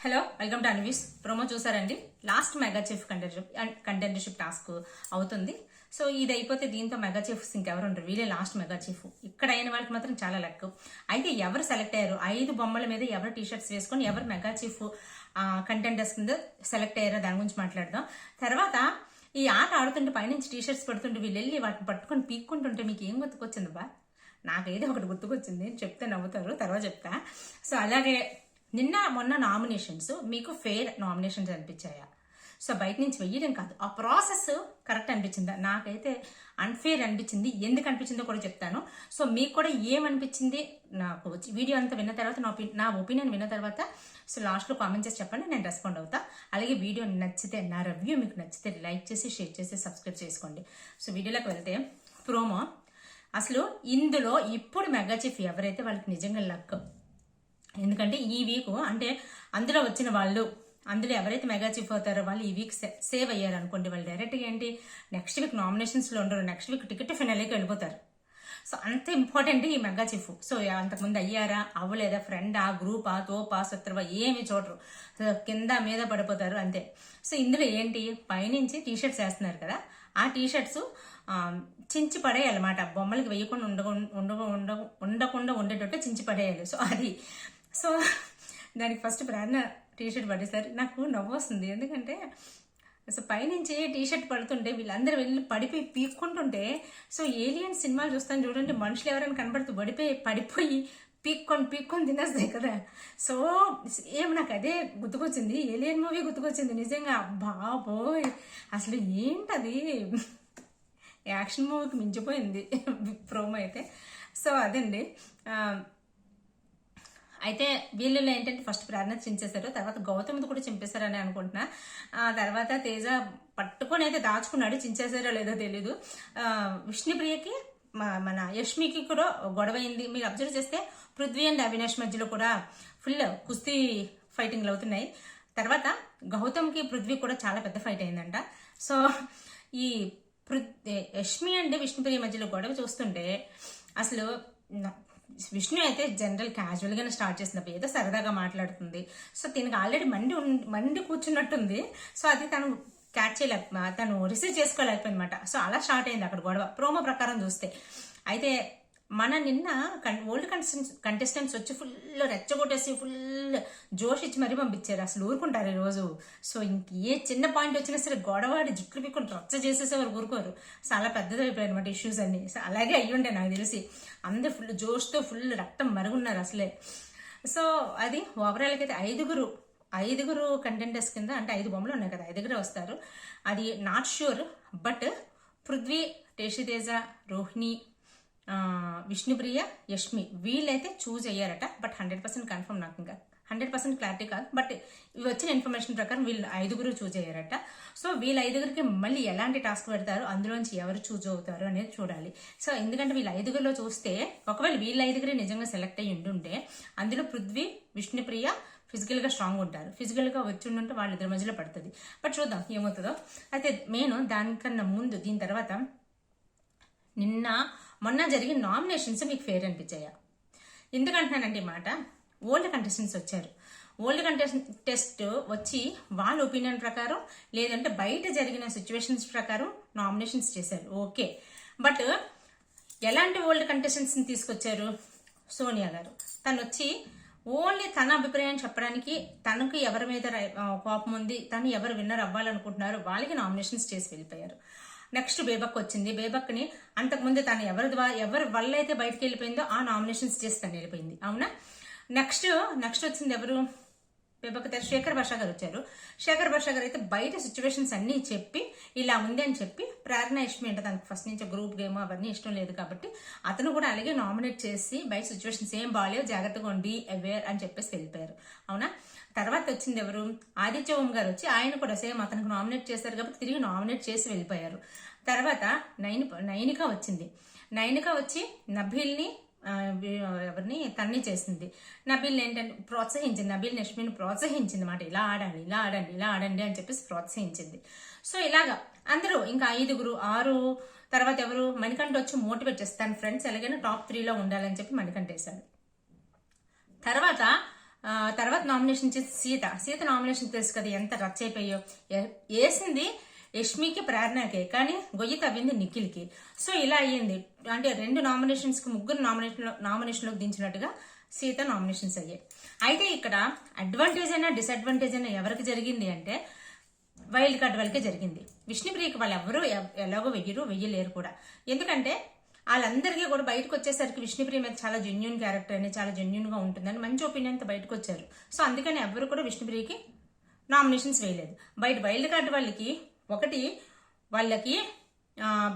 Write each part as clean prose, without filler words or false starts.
Hello, welcome to అన్వీస్. Promo చూసారండి. Last mega chief contendership task అవుతుంది. సో ఇది అయిపోతే దీంతో మెగా చీఫ్స్ ఇంకెవరు ఉండరు, వీళ్ళే లాస్ట్ మెగా చీఫ్. ఇక్కడ అయిన వాళ్ళకి మాత్రం చాలా లక్. అయితే ఎవరు సెలెక్ట్ అయ్యారు, 5 బొమ్మల మీద ఎవరు టీషర్ట్స్ వేసుకొని ఎవరు మెగా చీఫ్ కంటెండర్స్ కింద సెలెక్ట్ అయ్యారో దాని గురించి మాట్లాడదాం. తర్వాత ఈ ఆట ఆడుతుంటే పైనుంచి టీషర్ట్స్ పడుతుంటే వీళ్ళు వెళ్ళి వాటిని పట్టుకొని పీక్కుంటుంటే మీకు ఏం గుర్తుకొచ్చింది బా? నాకైతే ఒకటి గుర్తుకొచ్చింది, చెప్తే నవ్వుతారు, తర్వాత చెప్తా. సో అలాగే నిన్న మొన్న నామినేషన్స్ మీకు ఫెయిర్ నామినేషన్స్ అనిపించాయా? సో బయట నుంచి వెయ్యడం కాదు, ఆ ప్రాసెస్ కరెక్ట్ అనిపించిందా? నాకైతే అన్ఫేర్ అనిపించింది. ఎందుకు అనిపించిందో కూడా చెప్తాను. సో మీకు కూడా ఏమనిపించింది నాకు వీడియో అంతా విన్న తర్వాత, నా ఒపీనియన్ విన్న తర్వాత సో లాస్ట్లో కామెంట్ చేసి చెప్పండి, నేను రెస్పాండ్ అవుతా. అలాగే వీడియో నచ్చితే, నా రివ్యూ మీకు నచ్చితే లైక్ చేసి, షేర్ చేసి, సబ్స్క్రైబ్ చేసుకోండి. సో వీడియోలోకి వెళ్తే ప్రోమో. అసలు ఇందులో ఇప్పుడు మెగా చీఫ్ ఎవరైతే వాళ్ళకి నిజంగా లక్. ఎందుకంటే ఈ వీక్ అంటే అందులో వచ్చిన వాళ్ళు, అందులో ఎవరైతే మెగా చీఫ్ అవుతారో వాళ్ళు ఈ వీక్ సేవ్ అయ్యారు అనుకోండి, వాళ్ళు డైరెక్ట్గా ఏంటి నెక్స్ట్ వీక్ నామినేషన్స్లో ఉండరు, నెక్స్ట్ వీక్ టికెట్ ఫినాలేకి వెళ్ళిపోతారు. సో అంత ఇంపార్టెంట్ ఈ మెగా చీఫ్. సో అంతకుముందు అయ్యారా, అవ్వలేదా, ఫ్రెండా, గ్రూపా, తోపా, శత్రువా ఏమి చూడరు, కింద మీద పడిపోతారు అంతే. సో ఇందులో ఏంటి పైనుంచి టీషర్ట్స్ వేస్తున్నారు కదా, ఆ టీషర్ట్స్ చించి పడేయాలన్నమాట. బొమ్మలకి వేయకుండా ఉండకుండా ఉండేటట్టు చించి పడేయాలి. సో అది, సో దానికి ఫస్ట్ ప్రాణ టీషర్ట్ పడేసారు. నాకు నవ్వు వస్తుంది, ఎందుకంటే సో పైనుంచి టీషర్ట్ పడుతుంటే వీళ్ళందరూ వెళ్ళి పడిపోయి పీక్కుంటుంటే, సో ఏలియన్ సినిమాలు చూస్తాను చూడండి, మనుషులు ఎవరైనా కనబడుతూ పడిపోయి పీక్కొని తినేస్తాయి కదా. సో ఏం నాకు అదే గుర్తుకొచ్చింది, ఏలియన్ మూవీ గుర్తుకొచ్చింది నిజంగా. బాబోయ్ అసలు ఏంటది, యాక్షన్ మూవీకి మించిపోయింది ప్రోమో అయితే. సో అదండి. అయితే వీళ్ళలో ఏంటంటే ఫస్ట్ ప్రార్థన చించేశారు, తర్వాత గౌతమ్ది కూడా చింపేశారని అనుకుంటున్నా. తర్వాత తేజ పట్టుకొని అయితే దాచుకున్నాడు, చించేశారో లేదో తెలీదు. విష్ణుప్రియకి మన యష్మికి కూడా గొడవ అయింది. మీరు అబ్జర్వ్ చేస్తే పృథ్వీ అండ్ అవినాష్ మధ్యలో కూడా ఫుల్ కుస్తీ ఫైటింగ్లు అవుతున్నాయి. తర్వాత గౌతమ్కి పృథ్వీ కూడా చాలా పెద్ద ఫైట్ అయిందంట. సో ఈ యష్మి అండ్ విష్ణుప్రియ మధ్యలో గొడవ చూస్తుంటే అసలు విష్ణు అయితే జనరల్ క్యాజువల్గానే స్టార్ట్ చేసినప్పుడు ఏదో సరదాగా మాట్లాడుతుంది. సో దీనికి ఆల్రెడీ మండి కూర్చున్నట్టుంది. సో అది తను క్యాచ్ తను రిసీవ్ చేసుకోలేకపోయిందన్నమాట. సో అలా స్టార్ట్ అయింది అక్కడ గొడవ ప్రోమో ప్రకారం చూస్తే. అయితే మన నిన్న ఓల్డ్ కంటెస్టెంట్స్ వచ్చి ఫుల్ రెచ్చగొట్టేసి ఫుల్ జోష్ ఇచ్చి మరీ పంపించారు. అసలు ఊరుకుంటారు ఈరోజు. సో ఇంక ఏ చిన్న పాయింట్ వచ్చినా సరే గొడవాడి జుట్లు పీక్కొని రచ్చ చేసేసేవారు, ఊరుకోరు. చాలా పెద్దది అయిపోయాయి అనమాట ఇష్యూస్ అన్ని. సో అలాగే అయ్యుండే నాకు తెలిసి. అందరు ఫుల్ జోష్తో ఫుల్ రక్తం మరుగున్నారు అసలే. సో అది ఓవరాల్కి అయితే ఐదుగురు కంటెంటర్స్ కింద, అంటే 5 బొమ్మలు ఉన్నాయి కదా, 5 వస్తారు. అది not sure. But Prithvi, Teja, Rohini, Vishnupriya, Yashmi వీళ్ళైతే చూజ్ అయ్యారట. బట్ 100% కన్ఫర్మ్, నాకు ఇంకా 100% క్లారిటీ కాదు. బట్ ఇవి వచ్చిన ఇన్ఫర్మేషన్ ప్రకారం వీళ్ళు 5 చూజ్ అయ్యారట. సో వీళ్ళ 5కి మళ్ళీ ఎలాంటి టాస్క్ పెడతారు, అందులోంచి ఎవరు చూజ్ అవుతారు అనేది చూడాలి. సో ఎందుకంటే వీళ్ళ 5లో చూస్తే ఒకవేళ వీళ్ళ 5 నిజంగా సెలెక్ట్ అయ్యి ఉండుంటే అందులో పృథ్వీ, విష్ణుప్రియ ఫిజికల్గా స్ట్రాంగ్ ఉంటారు. ఫిజికల్గా వచ్చి ఉంటే వాళ్ళిద్దరి మధ్యలో పడుతుంది. బట్ చూద్దాం ఏమవుతుందో. అయితే నేను దానికన్నా ముందు, దీని తర్వాత నిన్న మొన్న జరిగిన నామినేషన్స్ మీకు ఫెయిర్ అనిపించాయా? ఎందుకంటున్నానంటే ఈ మాట, ఓల్డ్ కంటెస్టెంట్స్ వచ్చారు. ఓల్డ్ కంటెస్ట్ వచ్చి వాళ్ళ ఒపీనియన్ ప్రకారం, లేదంటే బయట జరిగిన సిచ్యువేషన్స్ ప్రకారం నామినేషన్స్ చేశారు, ఓకే. బట్ ఎలాంటి ఓల్డ్ కంటెస్టెంట్స్ని తీసుకొచ్చారు? సోనియా గారు. తను వచ్చి ఓన్లీ తన అభిప్రాయం చెప్పడానికి, తనకు ఎవరి మీద కోపం ఉంది, తను ఎవరు విన్నర్ అవ్వాలనుకుంటున్నారో వాళ్ళకి నామినేషన్స్ చేసి వెళ్ళిపోయారు. నెక్స్ట్ బేబక్ వచ్చింది. బేబక్ని అంతకుముందు తను ఎవరి వల్ల అయితే బయటకు వెళ్ళిపోయిందో ఆ నామినేషన్స్ చేసి తను వెళ్ళిపోయింది, అవునా? నెక్స్ట్ వచ్చింది ఎవరు? బేబక్ తర్వాత శేఖర్ భాషా గారు వచ్చారు. శేఖర్ భాషా గారు అయితే బయట సిచ్యువేషన్స్ అన్నీ చెప్పి, ఇలా ఉంది అని చెప్పి, ప్రేరణ ఇష్టం అంటే తనకు ఫస్ట్ నుంచి గ్రూప్ గేమ్ అవన్నీ ఇష్టం లేదు కాబట్టి అతను కూడా అలాగే నామినేట్ చేసి బయట సిచ్యువేషన్స్ ఏం బాగాలేవు, జాగ్రత్తగా ఉండి అవేర్ అని చెప్పేసి వెళ్ళిపోయారు, అవునా? తర్వాత వచ్చింది ఎవరు? ఆదిత్య ఓం గారు వచ్చి ఆయన కూడా సేమ్ అతనికి నామినేట్ చేశారు కాబట్టి తిరిగి నామినేట్ చేసి వెళ్ళిపోయారు. తర్వాత నైనిక వచ్చింది. నైనిక వచ్చి నబీల్ని ఎవరిని తన్ని చేసింది. నబీల్ ఏంటంటే ప్రోత్సహించింది, నబీల్ యష్మిని ప్రోత్సహించింది మాట, ఇలా ఆడండి అని చెప్పేసి ప్రోత్సహించింది. సో ఇలాగా అందరూ ఇంకా 5, 6 తర్వాత ఎవరు? మణికంఠ వచ్చి మోటివేట్ చేస్తారు, తన ఫ్రెండ్స్ ఎలాగైనా టాప్ 3లో ఉండాలని చెప్పి మణికంఠ వేశాడు. తర్వాత తర్వాత నామినేషన్ చేసి సీత నామినేషన్ తెలుసు కదా ఎంత రచ్చ అయిపోయో. వేసింది యష్మికి ప్రేరణకే, కానీ గొయ్యి తవ్వింది నిఖిల్కి. సో ఇలా అయ్యింది. అంటే 2 నామినేషన్స్ కి 3 నామినేషన్లోకి దించినట్టుగా సీత నామినేషన్స్ అయ్యాయి. అయితే ఇక్కడ అడ్వాంటేజ్ అయినా డిసడ్వాంటేజ్ అయినా ఎవరికి జరిగింది అంటే వైల్డ్ కార్డ్ వాళ్ళకే జరిగింది. విష్ణుప్రియకి వాళ్ళు ఎవరు ఎలాగో వెయ్యలేరు కూడా. ఎందుకంటే వాళ్ళందరికీ కూడా బయటకు వచ్చేసరికి విష్ణుప్రియ మీద చాలా జెన్యున్ క్యారెక్టర్ అని, చాలా జెన్యున్ గా ఉంటుందని మంచి ఒపీనియన్తో బయటకు వచ్చారు. సో అందుకని ఎవరు కూడా విష్ణుప్రియకి నామినేషన్స్ వేయలేదు. బయట వైల్డ్ కార్డ్ వాళ్ళకి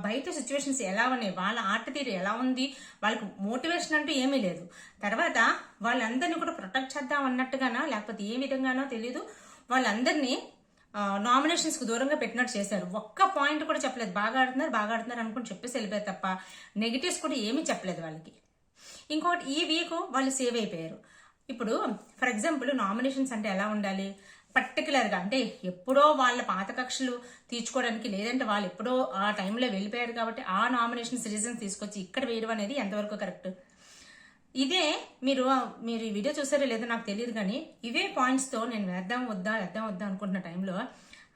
బయట సిచ్యువేషన్స్ ఎలా ఉన్నాయి, వాళ్ళ ఆట తీరు ఎలా ఉంది, వాళ్ళకి మోటివేషన్ అంటూ ఏమీ లేదు. తర్వాత వాళ్ళందరినీ కూడా ప్రొటెక్ట్ చేద్దాం అన్నట్టుగానో లేకపోతే ఏ విధంగానో తెలీదు, వాళ్ళందరినీ నామినేషన్స్ కు దూరంగా పెట్టినట్టు చేశారు. ఒక్క పాయింట్ కూడా చెప్పలేదు. బాగా ఆడుతున్నారు అనుకుని చెప్పేసి వెళ్ళిపోయారు తప్ప నెగిటివ్స్ కూడా ఏమీ చెప్పలేదు వాళ్ళకి. ఇంకొకటి, ఈ వీక్ వాళ్ళు సేవ్ అయిపోయారు. ఇప్పుడు ఫర్ ఎగ్జాంపుల్ నామినేషన్స్ అంటే ఎలా ఉండాలి, పర్టికులర్గా అంటే ఎప్పుడో వాళ్ళ పాత కక్షలు తీర్చుకోవడానికి, లేదంటే వాళ్ళు ఎప్పుడో ఆ టైంలో వెళ్ళిపోయారు కాబట్టి ఆ నామినేషన్స్ రీజన్స్ తీసుకొచ్చి ఇక్కడ వేయడం అనేది ఎంతవరకు కరెక్ట్? ఇదే మీరు ఈ వీడియో చూసారో లేదో నాకు తెలియదు, కానీ ఇవే పాయింట్స్తో నేను వేద్దాం వద్దా అనుకుంటున్న టైంలో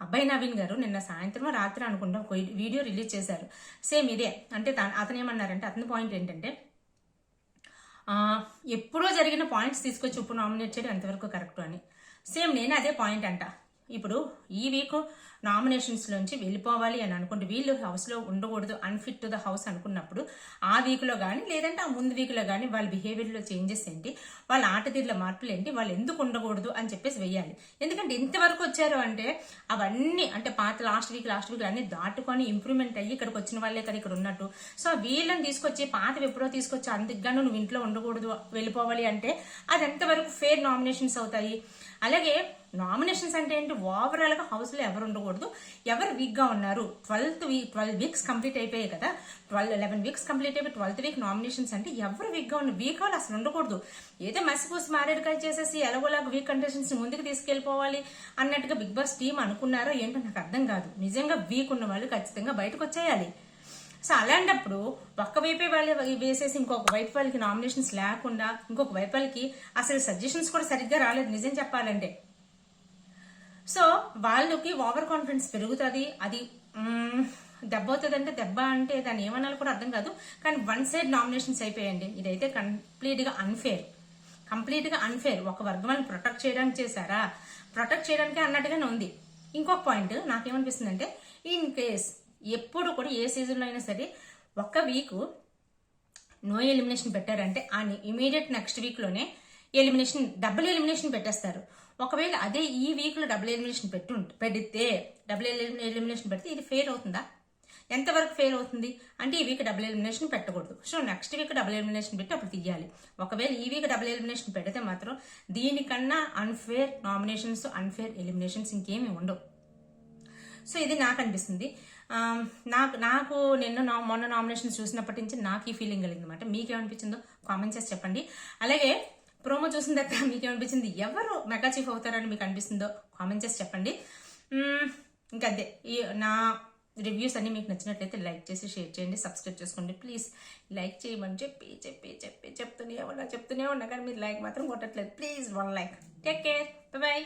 అబ్బాయి నవీన్ గారు నిన్న సాయంత్రం రాత్రి అనుకుంటా ఒక వీడియో రిలీజ్ చేశారు. సేమ్ ఇదే. అంటే అతను ఏమన్నారంటే, అతని పాయింట్ ఏంటంటే ఎప్పుడో జరిగిన పాయింట్స్ తీసుకొచ్చి ఇప్పుడు నామినేట్ చేయడం ఎంతవరకు కరెక్ట్ అని. సేమ్ నేను అదే పాయింట్ అంట. ఇప్పుడు ఈ వీక్ నామినేషన్స్ లోంచి వెళ్ళిపోవాలి అని అనుకుంటే, వీళ్ళు హౌస్ లో ఉండకూడదు, అన్ఫిట్ టు ద హౌస్ అనుకున్నప్పుడు ఆ వీక్ లో కానీ లేదంటే ఆ ముందు వీక్ లో కానీ వాళ్ళ బిహేవియర్ లో చేంజెస్ ఏంటి, వాళ్ళ ఆట తీరులో మార్పులు ఏంటి, వాళ్ళు ఎందుకు ఉండకూడదు అని చెప్పేసి వెయ్యాలి. ఎందుకంటే ఇంతవరకు వచ్చారు అంటే అవన్నీ అంటే పాత లాస్ట్ వీక్ అన్ని దాటుకొని ఇంప్రూవ్మెంట్ అయ్యి ఇక్కడికి వచ్చిన వాళ్ళే కదా ఇక్కడ ఉన్నట్టు. సో వీళ్ళని తీసుకొచ్చి పాతవి ఎప్పుడో తీసుకొచ్చి అందుకుగాను నువ్వు ఇంట్లో ఉండకూడదు వెళ్ళిపోవాలి అంటే అది ఎంతవరకు ఫేర్ నామినేషన్స్ అవుతాయి? అలాగే నామినేషన్స్ అంటే ఏంటి, ఓవరాల్ గా హౌస్ లో ఎవరు ఉండకూడదు, ఎవరు వీక్ గా ఉన్నారు. 12 వీక్స్ కంప్లీట్ అయిపోయాయి కదా, 11 వీక్స్ కంప్లీట్ అయిపోయి 12th వీక్ నామినేషన్స్ అంటే ఎవరు వీక్ గా ఉన్నారు, వీక్ వాళ్ళు అసలు ఉండకూడదు. ఏదో మసిపూసి మారేడుకాయ చేసేసి ఎలాగోలాగా వీక్ కంటెస్టెంట్స్ ముందుకు తీసుకెళ్లిపోవాలి అన్నట్టుగా బిగ్ బాస్ టీం అనుకున్నారో ఏంటో నాకు అర్థం కాదు. నిజంగా వీక్ ఉన్న వాళ్ళు ఖచ్చితంగా బయటకు వచ్చేయాలి. సో అలాంటప్పుడు ఒక్క వైపే వాళ్ళు వేసేసి ఇంకొక వైపు వాళ్ళకి నామినేషన్స్ లేకుండా ఇంకొక వైపు వాళ్ళకి అసలు సజెషన్స్ కూడా సరిగ్గా రాలేదు నిజం చెప్పాలంటే. సో వాళ్ళకి ఓవర్ కాన్ఫిడెన్స్ పెరుగుతుంది. అది దెబ్బ అవుతుంది అంటే దెబ్బ అంటే దాన్ని ఏమన్నా కూడా అర్థం కాదు. కానీ 1 సైడ్ నామినేషన్స్ అయిపోయాయండి. ఇదైతే కంప్లీట్ గా అన్ఫేర్. ఒక వర్గం వాళ్ళని ప్రొటెక్ట్ చేయడానికి చేశారా, ప్రొటెక్ట్ చేయడానికి అన్నట్టుగానే ఉంది. ఇంకొక పాయింట్ నాకేమనిపిస్తుంది అంటే, ఇన్ కేస్ ఎప్పుడు కూడా ఏ సీజన్లో అయినా సరే ఒక వీక్ నో ఎలిమినేషన్ పెట్టారంటే ఆ ఇమీడియట్ నెక్స్ట్ వీక్ లోనే డబుల్ ఎలిమినేషన్ పెట్టేస్తారు. ఒకవేళ అదే ఈ వీక్ లో డబుల్ ఎలిమినేషన్ పెడితే ఇది ఫెయిర్ అవుతుందా? ఎంతవరకు ఫెయిర్ అవుతుంది అంటే, ఈ వీక్ డబుల్ ఎలిమినేషన్ పెట్టకూడదు. So next week double elimination పెట్టి అప్పుడు తీయాలి. ఒకవేళ ఈ వీక్ డబుల్ ఎలిమినేషన్ పెడితే మాత్రం దీనికన్నా అన్ఫేర్ నామినేషన్స్, అన్ఫేర్ ఎలిమినేషన్స్ ఇంకేమీ ఉండవు. సో ఇది నాకు అనిపిస్తుంది. నాకు మొన్న నామినేషన్స్ చూసినప్పటి నుంచి నాకు ఈ ఫీలింగ్ కలిగింది అనమాట. మీకేమనిపించిందో కామెంట్ చేసి చెప్పండి. అలాగే ప్రోమో చూసిన తర్వాత మీకేమనిపించింది, ఎవరు మెగా చీఫ్ అవుతారని మీకు అనిపిస్తుందో కామెంట్ చేసి చెప్పండి. ఇంకా అదే నా రివ్యూస్ అన్ని మీకు నచ్చినట్లయితే లైక్ చేసి షేర్ చేయండి, సబ్స్క్రైబ్ చేసుకోండి ప్లీజ్. లైక్ చేయమని చెప్తూనే ఉన్నా కానీ మీరు లైక్ మాత్రం కొట్టట్లేదు. Please 1 like. Take care, by.